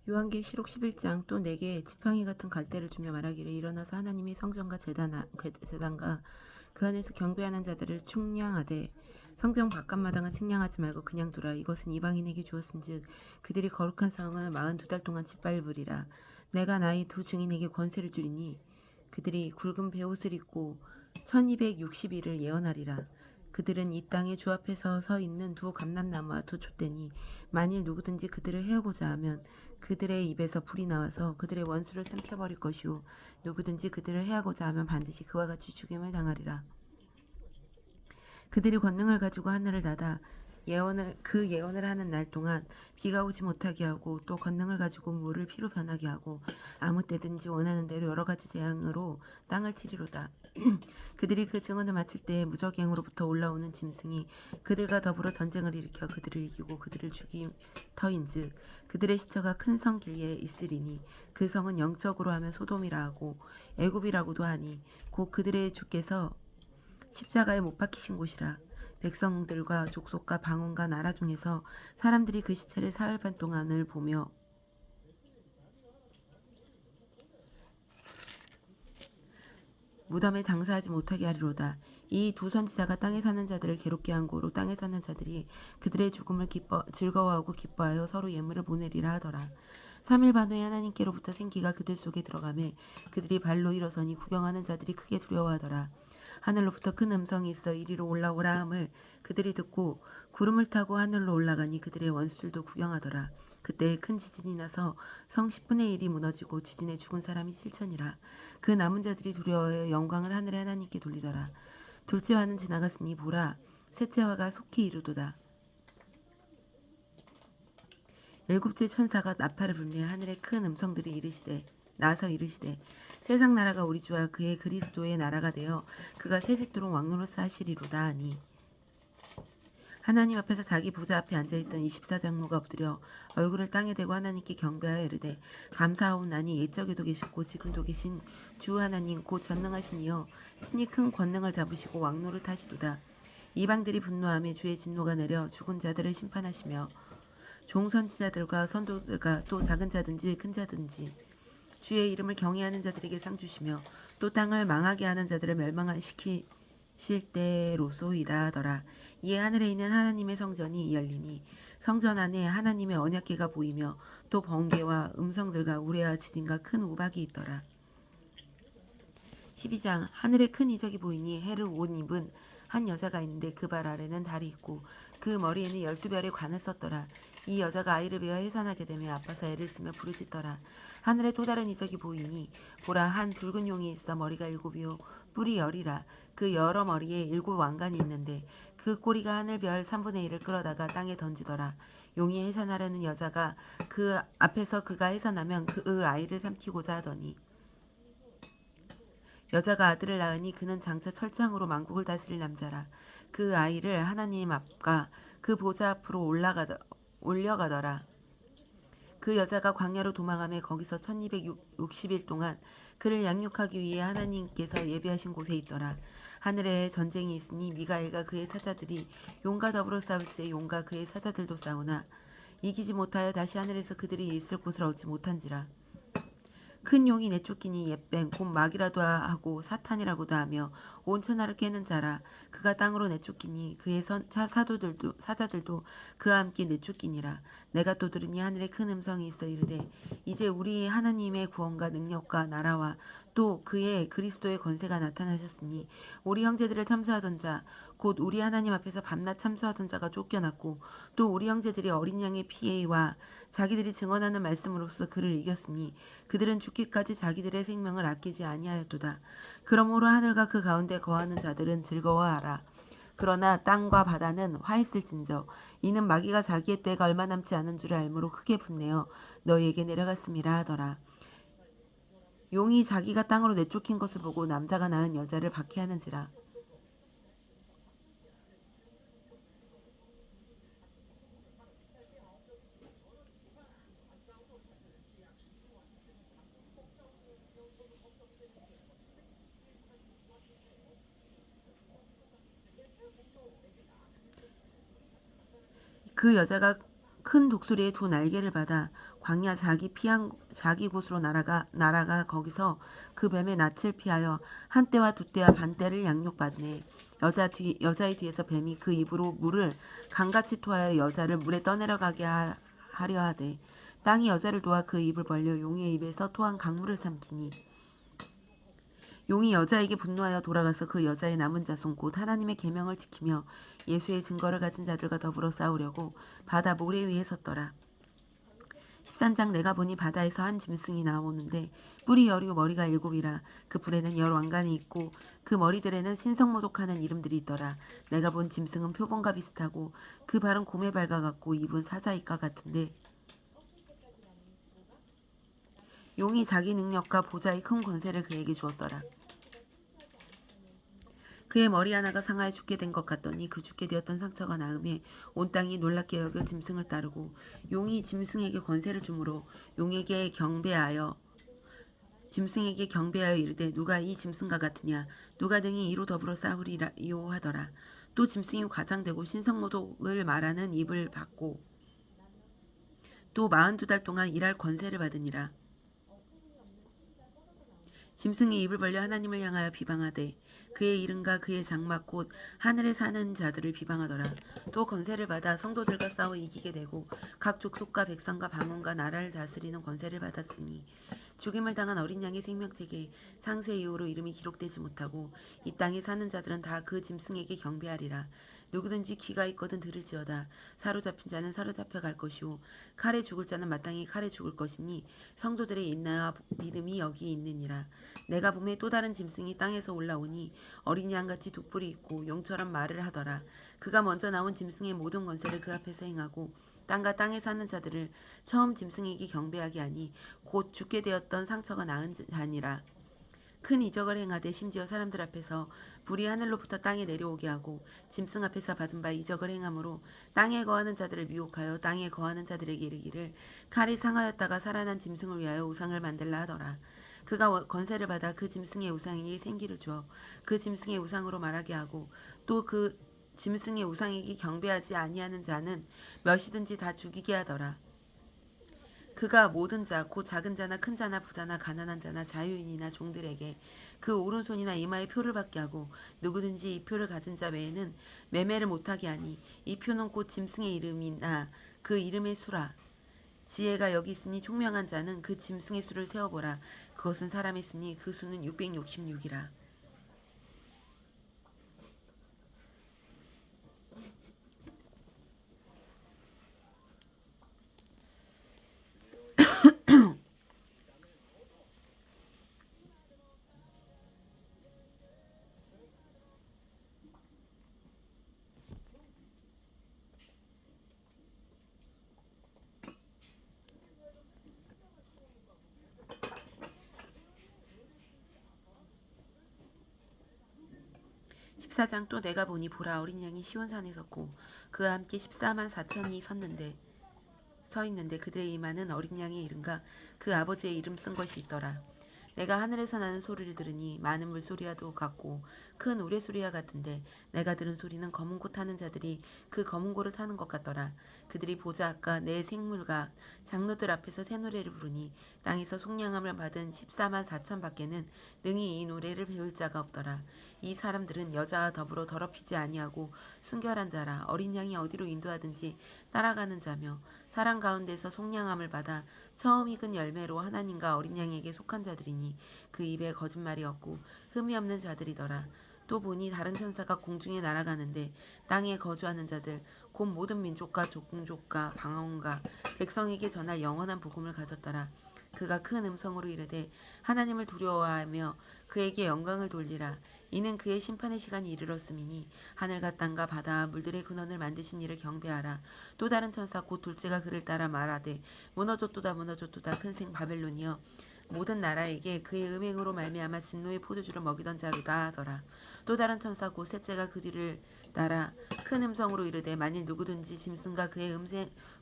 요한계시록 11장 또 내게 지팡이 같은 갈대를 주며 말하기를 일어나서 하나님의 성전과 제단과 그 안에서 경배하는 자들을 축량하되 성전 바깥마당은 측량하지 말고 그냥 두라. 이것은 이방인에게 주었은즉 그들이 거룩한 성을 42달 동안 짓밟으리라. 내가 나의 두 증인에게 권세를 주리니 그들이 굵은 베옷을 입고 1260일을 예언하리라. 그들은 이 땅에 주 앞에서 서 있는 두 감람나무와 두 촛대니 만일 누구든지 그들을 해오고자 하면 그들의 입에서 불이 나와서 그들의 원수를 삼켜버릴 것이요 누구든지 그들을 해하고자 하면 반드시 그와 같이 죽임을 당하리라. 그들이 권능을 가지고 하늘을 닫아 예언을 하는 날 동안 비가 오지 못하게 하고 또 권능을 가지고 물을 피로 변하게 하고 아무 때든지 원하는 대로 여러 가지 재앙으로 땅을 치리로다. 그들이 그 증언을 마칠 때에 무적행으로부터 올라오는 짐승이 그들과 더불어 전쟁을 일으켜 그들을 이기고 그들을 죽임 터인즉 그들의 시체가 큰 성 길리에 있으리니 그 성은 영적으로 하면 소돔이라 하고 애굽이라고도 하니 곧 그들의 주께서 십자가에 못 박히신 곳이라. 백성들과 족속과 방언과 나라 중에서 사람들이 그 시체를 사흘 반 동안을 보며 무덤에 장사하지 못하게 하리로다. 이 두 선지자가 땅에 사는 자들을 괴롭게 한 고로 땅에 사는 자들이 그들의 죽음을 즐거워하고 기뻐하여 서로 예물을 보내리라 하더라. 3일 반 후에 하나님께로부터 생기가 그들 속에 들어가매 그들이 발로 일어서니 구경하는 자들이 크게 두려워하더라. 하늘로부터 큰 음성이 있어 이리로 올라오라 함을 그들이 듣고 구름을 타고 하늘로 올라가니 그들의 원수들도 구경하더라. 그때 큰 지진이 나서 성 10분의 1이 무너지고 지진에 죽은 사람이 7천이라. 그 남은 자들이 두려워하여 영광을 하늘의 하나님께 돌리더라. 둘째 화는 지나갔으니 보라 셋째 화가 속히 이르도다. 일곱째 천사가 나팔을 불며 하늘의 큰 음성들이 이르시되 세상 나라가 우리 주와 그의 그리스도의 나라가 되어 그가 세세토록 왕노로서 하시리로다 하니 하나님 앞에서 자기 보좌 앞에 앉아있던 24장로가 엎드려 얼굴을 땅에 대고 하나님께 경배하여 이르되 감사하옵나니 옛적에도 계셨고 지금도 계신 주 하나님 곧 전능하신 이여 신이 큰 권능을 잡으시고 왕노릇 하시도다. 이방들이 분노하며 주의 진노가 내려 죽은 자들을 심판하시며 종선지자들과 선도들과 또 작은 자든지 큰 자든지 주의 이름을 경외하는 자들에게 상 주시며 또 땅을 망하게 하는 자들을 멸망시키실 때로소이다 하더라. 이에 하늘에 있는 하나님의 성전이 열리니 성전 안에 하나님의 언약궤가 보이며 또 번개와 음성들과 우레와 지진과 큰 우박이 있더라. 12장 하늘에 큰 이적이 보이니 해를 옷 입은 한 여자가 있는데 그 발 아래는 달이 있고 그 머리에는 12별의 관을 썼더라. 이 여자가 아이를 베어 해산하게 되며 아파서 애를 쓰며 부르짖더라. 하늘에 또 다른 이적이 보이니 보라 한 붉은 용이 있어 머리가 7이요 뿔이 10이라. 그 여러 머리에 7 왕관이 있는데 그 꼬리가 하늘별 3분의 1을 끌어다가 땅에 던지더라. 용이 해산하려는 여자가 그 앞에서 그가 해산하면 그 아이를 삼키고자 하더니 여자가 아들을 낳으니 그는 장차 철장으로 만국을 다스릴 남자라. 그 아이를 하나님 앞과 그 보좌 앞으로 올려가더라. 그 여자가 광야로 도망하며 거기서 1260일 동안 그를 양육하기 위해 하나님께서 예비하신 곳에 있더라. 하늘에 전쟁이 있으니 미가엘과 그의 사자들이 용과 더불어 싸울세 용과 그의 사자들도 싸우나 이기지 못하여 다시 하늘에서 그들이 있을 곳을 얻지 못한지라. 큰 용이 내쫓기니 옛뱀 곧 마귀라도 하고 사탄이라고도 하며 온 천하를 깨는 자라. 그가 땅으로 내쫓기니 그의 사자들도 그와 함께 내쫓기니라. 내가 또 들으니 하늘에 큰 음성이 있어 이르되 이제 우리 하나님의 구원과 능력과 나라와 또 그의 그리스도의 권세가 나타나셨으니 우리 형제들을 참수하던 자 곧 우리 하나님 앞에서 밤낮 참수하던 자가 쫓겨났고 또 우리 형제들이 어린 양의 피해와 자기들이 증언하는 말씀으로써 그를 이겼으니 그들은 죽기까지 자기들의 생명을 아끼지 아니하였도다. 그러므로 하늘과 그 가운데 거하는 자들은 즐거워하라. 그러나 땅과 바다는 화했을진저 이는 마귀가 자기의 때가 얼마 남지 않은 줄을 알므로 크게 분내어 너희에게 내려갔음이라 하더라. 용이 자기가 땅으로 내쫓긴 것을 보고 남자가 낳은 여자를 박해하는지라. 큰 독수리의 두 날개를 받아 광야 자기 곳으로 날아가 거기서 그 뱀의 낯을 피하여 한 떼와 두 떼와 반 떼를 양육받으네. 여자의 뒤에서 뱀이 그 입으로 물을 강같이 토하여 여자를 물에 떠내려가게 하려 하되 땅이 여자를 도와 그 입을 벌려 용의 입에서 토한 강물을 삼키니 용이 여자에게 분노하여 돌아가서 그 여자의 남은 자손 곧 하나님의 계명을 지키며 예수의 증거를 가진 자들과 더불어 싸우려고 바다 모래 위에 섰더라. 13장 내가 보니 바다에서 한 짐승이 나오는데 뿔이 열이고 머리가 일곱이라 그 뿔에는 열 왕관이 있고 그 머리들에는 신성모독하는 이름들이 있더라. 내가 본 짐승은 표범과 비슷하고 그 발은 곰의 발과 같고 입은 사자이과 같은데 용이 자기 능력과 보좌의 큰 권세를 그에게 주었더라. 그의 머리 하나가 상하여 죽게 된 것 같더니 그 죽게 되었던 상처가 나음에 온 땅이 놀랍게 여겨 짐승을 따르고 용이 짐승에게 권세를 주므로 짐승에게 경배하여 이르되 누가 이 짐승과 같으냐 누가 등이 이로 더불어 싸우리요 하더라. 또 짐승이 과장되고 신성모독을 말하는 입을 받고 또 42달 동안 일할 권세를 받으니라. 짐승이 입을 벌려 하나님을 향하여 비방하되 그의 이름과 그의 장막 곧 하늘에 사는 자들을 비방하더라. 또 권세를 받아 성도들과 싸워 이기게 되고 각 족속과 백성과 방언과 나라를 다스리는 권세를 받았으니 죽임을 당한 어린 양의 생명책에 창세 이후로 이름이 기록되지 못하고 이 땅에 사는 자들은 다 그 짐승에게 경배하리라. 누구든지 귀가 있거든 들을지어다. 사로잡힌 자는 사로잡혀 갈 것이요 칼에 죽을 자는 마땅히 칼에 죽을 것이니 성도들의 인내와 믿음이 여기 있느니라. 내가 봄에 또 다른 짐승이 땅에서 올라오니 어린 양같이 두 뿔이 있고 용처럼 말을 하더라. 그가 먼저 나온 짐승의 모든 권세를 그 앞에서 행하고 땅과 땅에 사는 자들을 처음 짐승에게 경배하게 하니 곧 죽게 되었던 상처가 나은 자니라. 큰 이적을 행하되 심지어 사람들 앞에서 불이 하늘로부터 땅에 내려오게 하고 짐승 앞에서 받은 바 이적을 행함으로 땅에 거하는 자들을 미혹하여 땅에 거하는 자들에게 이르기를 칼이 상하였다가 살아난 짐승을 위하여 우상을 만들라 하더라. 그가 권세를 받아 그 짐승의 우상에게 생기를 주어 그 짐승의 우상으로 말하게 하고 또 그 짐승의 우상에게 경배하지 아니하는 자는 몇이든지 다 죽이게 하더라. 그가 모든 자, 곧 작은 자나 큰 자나 부자나 가난한 자나 자유인이나 종들에게 그 오른손이나 이마에 표를 받게 하고 누구든지 이 표를 가진 자 외에는 매매를 못하게 하니 이 표는 곧 짐승의 이름이나 그 이름의 수라. 지혜가 여기 있으니 총명한 자는 그 짐승의 수를 세어보라. 그것은 사람의 수니 그 수는 666이라. 14장 또 내가 보니 보라 어린 양이 시온산에 섰고 그와 함께 14만 4천이 서 있는데 그들의 이마는 어린 양의 이름과 그 아버지의 이름 쓴 것이 있더라. 내가 하늘에서 나는 소리를 들으니 많은 물소리와도 같고 큰 우레소리와 같은데 내가 들은 소리는 검은 고 타는 자들이 그 검은 고를 타는 것 같더라. 그들이 보자 아까 내 생물과 장로들 앞에서 새 노래를 부르니 땅에서 속량함을 받은 14만 4천 밖에는 능히 이 노래를 배울 자가 없더라. 이 사람들은 여자와 더불어 더럽히지 아니하고 순결한 자라. 어린 양이 어디로 인도하든지 따라가는 자며 사랑 가운데서 속량함을 받아 처음 익은 열매로 하나님과 어린 양에게 속한 자들이니 그 입에 거짓말이 없고 흠이 없는 자들이더라. 또 보니 다른 천사가 공중에 날아가는데 땅에 거주하는 자들 곧 모든 민족과 종족과 방언과 백성에게 전할 영원한 복음을 가졌더라. 그가 큰 음성으로 이르되 하나님을 두려워하며 그에게 영광을 돌리라. 이는 그의 심판의 시간이 이르렀음이니 하늘과 땅과 바다와 물들의 근원을 만드신 이를 경배하라. 또 다른 천사 곧 둘째가 그를 따라 말하되 무너졌도다 무너졌도다 큰 생 바벨론이여 모든 나라에게 그의 음행으로 말미암아 진노의 포도주를 먹이던 자로다 하더라. 또 다른 천사 곧 셋째가 그 뒤를 따라 큰 음성으로 이르되 만일 누구든지 짐승과 그의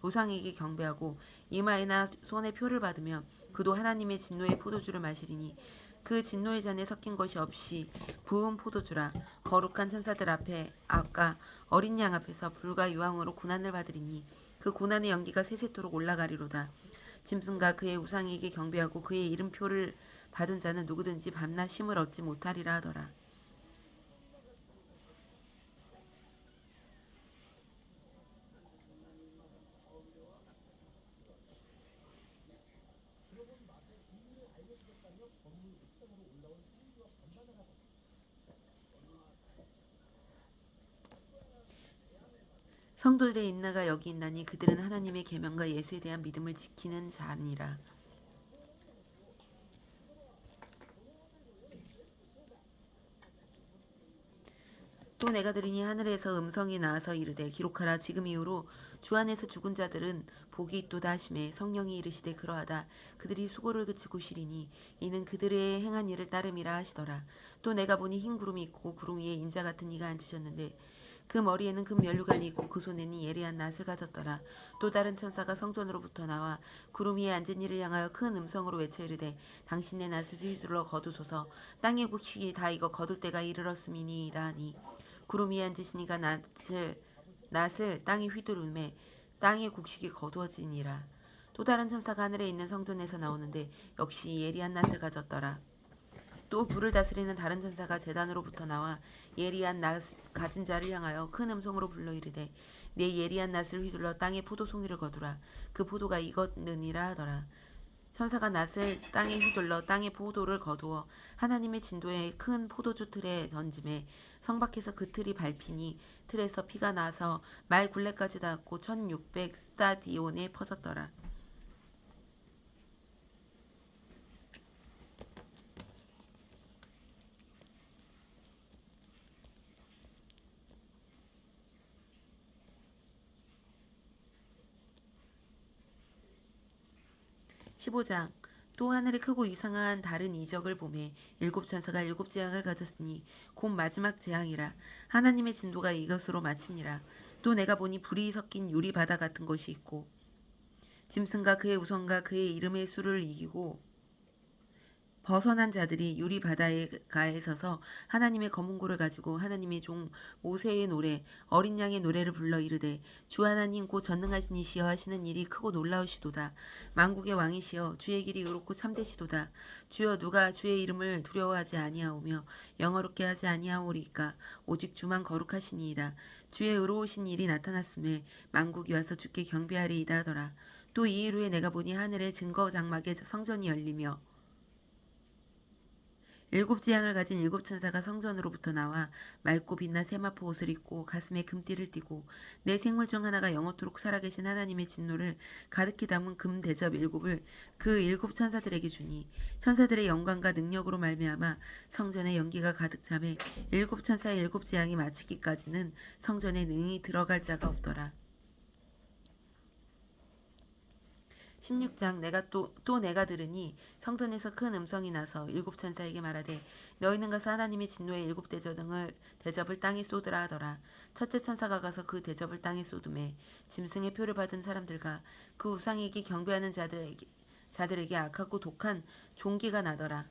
우상에게 경배하고 이마에나 손에 표를 받으며 그도 하나님의 진노의 포도주를 마시리니 그 진노의 잔에 섞인 것이 없이 부은 포도주라. 거룩한 천사들 앞에 아까 어린 양 앞에서 불과 유황으로 고난을 받으리니 그 고난의 연기가 세세토록 올라가리로다. 짐승과 그의 우상에게 경배하고 그의 이름표를 받은 자는 누구든지 밤낮 쉼을 얻지 못하리라 하더라. 성도들의 인나가 여기 있나니 그들은 하나님의 계명과 예수에 대한 믿음을 지키는 자니라. 또 내가 들으니 하늘에서 음성이 나와서 이르되 기록하라. 지금 이후로 주 안에서 죽은 자들은 복이 있도다 하시매 성령이 이르시되 그러하다. 그들이 수고를 그치고 쉬리니 이는 그들의 행한 일을 따름이라 하시더라. 또 내가 보니 흰 구름이 있고 구름 위에 인자 같은 이가 앉으셨는데 그 머리에는 금 면류관이 있고 그 손에는 예리한 낫을 가졌더라. 또 다른 천사가 성전으로부터 나와 구름 위에 앉은 이를 향하여 큰 음성으로 외쳐 이르되 당신의 낫을 휘둘러 거두소서. 땅의 곡식이 다 익어 거둘 때가 이르렀음이니이다 하니 구름 위에 앉으신 이가 낫을 땅에 휘두르매 땅의 곡식이 거두어지니라. 또 다른 천사가 하늘에 있는 성전에서 나오는데 역시 예리한 낫을 가졌더라. 또 불을 다스리는 다른 천사가 제단으로부터 나와 예리한 낫 가진 자를 향하여 큰 음성으로 불러 이르되 내 예리한 낫을 휘둘러 땅에 포도송이를 거두라. 그 포도가 익었느니라 하더라. 천사가 낫을 땅에 휘둘러 땅의 포도를 거두어 하나님의 진도의 큰 포도주 틀에 던짐에 성밖에서 그 틀이 밟히니 틀에서 피가 나서 말 굴레까지 닿았고 1600 스타디온에 퍼졌더라. 15장. 또 하늘에 크고 이상한 다른 이적을 보매 일곱 천사가 일곱 재앙을 가졌으니 곧 마지막 재앙이라. 하나님의 진도가 이것으로 마치니라. 또 내가 보니 불이 섞인 유리 바다 같은 것이 있고 짐승과 그의 우성과 그의 이름의 수를 이기고 벗어난 자들이 유리 바다에 가에 서서 하나님의 검은 고를 가지고 하나님의 종 모세의 노래 어린 양의 노래를 불러 이르되 주 하나님 곧 전능하신 이시여 하시는 일이 크고 놀라우시도다. 만국의 왕이시여 주의 길이 의롭고 참되시도다. 주여 누가 주의 이름을 두려워하지 아니하오며 영어롭게 하지 아니하오리까. 오직 주만 거룩하시니이다. 주의 의로우신 일이 나타났음에 만국이 와서 주께 경배하리이다 하더라. 또 이 일 후에 내가 보니 하늘의 증거 장막의 성전이 열리며 일곱 재앙을 가진 일곱 천사가 성전으로부터 나와 맑고 빛난 세마포 옷을 입고 가슴에 금띠를 띠고 내 생물 중 하나가 영원토록 살아계신 하나님의 진노를 가득히 담은 금 대접 일곱을 그 일곱 천사들에게 주니 천사들의 영광과 능력으로 말미암아 성전에 연기가 가득 차매 일곱 천사의 일곱 재앙이 마치기까지는 성전에 능히 들어갈 자가 없더라. 16장. 또 내가 들으니 성전에서 큰 음성이 나서 일곱 천사에게 말하되 너희는 가서 하나님의 진노의 일곱 대접을 땅에 쏟으라 하더라. 첫째 천사가 가서 그 대접을 땅에 쏟음에 짐승의 표를 받은 사람들과 그 우상에게 경배하는 자들에게 악하고 독한 종기가 나더라.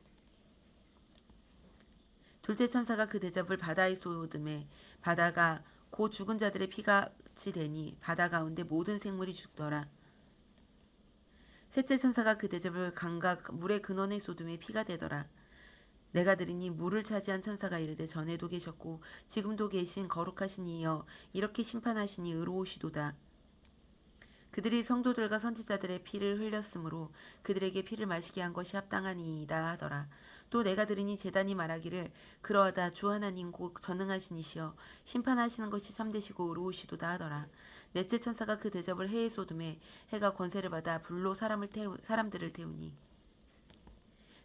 둘째 천사가 그 대접을 바다에 쏟음에 바다가 곧 죽은 자들의 피같이 되니 바다 가운데 모든 생물이 죽더라. 셋째 천사가 그 대접을 강각 물의 근원에 쏟음에 피가 되더라. 내가 들으니 물을 차지한 천사가 이르되 전에도 계셨고 지금도 계신 거룩하신 이여 이렇게 심판하시니 의로우시도다. 그들이 성도들과 선지자들의 피를 흘렸으므로 그들에게 피를 마시게 한 것이 합당하니이다 하더라. 또 내가 들으니 제단이 말하기를 그러하다 주 하나님 곧 전능하신 이시여 심판하시는 것이 참되시고 의로우시도다 하더라. 넷째 천사가 그 대접을 해에 쏟음에 해가 권세를 받아 불로 사람들을 태우니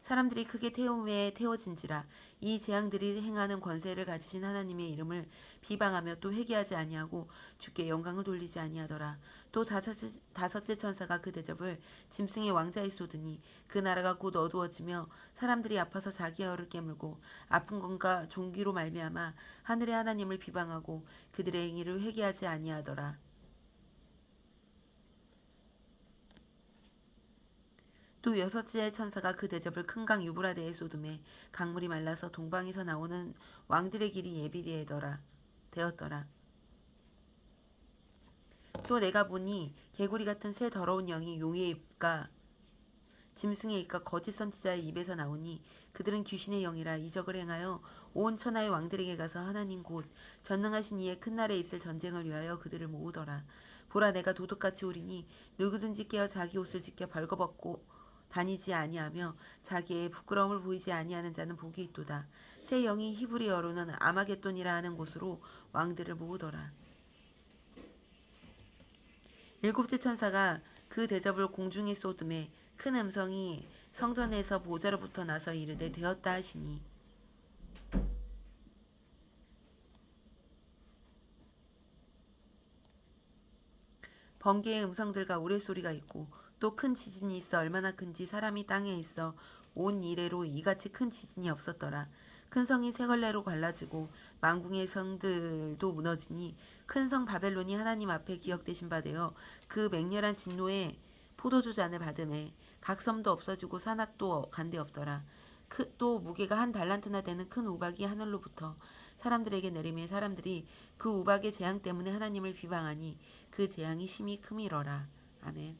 사람들이 크게 태움에 태워진지라. 이 재앙들이 행하는 권세를 가지신 하나님의 이름을 비방하며 또 회개하지 아니하고 주께 영광을 돌리지 아니하더라. 또 다섯째 천사가 그 대접을 짐승의 왕자에 쏟으니 그 나라가 곧 어두워지며 사람들이 아파서 자기 혀를 깨물고 아픈 건가 종기로 말미암아 하늘의 하나님을 비방하고 그들의 행위를 회개하지 아니하더라. 또 여섯째 천사가 그 대접을 큰 강 유브라데에 쏟음에 강물이 말라서 동방에서 나오는 왕들의 길이 예비되었더라. 또 내가 보니 개구리 같은 새 더러운 영이 용의 입과 짐승의 입과 거짓 선지자의 입에서 나오니 그들은 귀신의 영이라 이적을 행하여 온 천하의 왕들에게 가서 하나님 곧 전능하신 이의 큰 날에 있을 전쟁을 위하여 그들을 모으더라. 보라 내가 도둑같이 오리니 누구든지 깨어 자기 옷을 지켜 벌거벗고 다니지 아니하며 자기의 부끄러움을 보이지 아니하는 자는 복이 있도다. 새 영이 히브리어로는 아마겟돈이라 하는 곳으로 왕들을 모으더라. 일곱째 천사가 그 대접을 공중에 쏟음에 큰 음성이 성전에서 보좌로부터 나서 이르되 되었다 하시니 번개의 음성들과 우레소리가 있고 또 큰 지진이 있어 얼마나 큰지 사람이 땅에 있어 온 이래로 이같이 큰 지진이 없었더라. 큰 성이 세 걸레로 갈라지고 만궁의 성들도 무너지니 큰 성 바벨론이 하나님 앞에 기억되신 바 되어 그 맹렬한 진노의 포도주 잔을 받음에 각 섬도 없어지고 산악도 간데 없더라. 또 무게가 한 달란트나 되는 큰 우박이 하늘로부터 사람들에게 내리며 사람들이 그 우박의 재앙 때문에 하나님을 비방하니 그 재앙이 심히 크미러라. 아멘.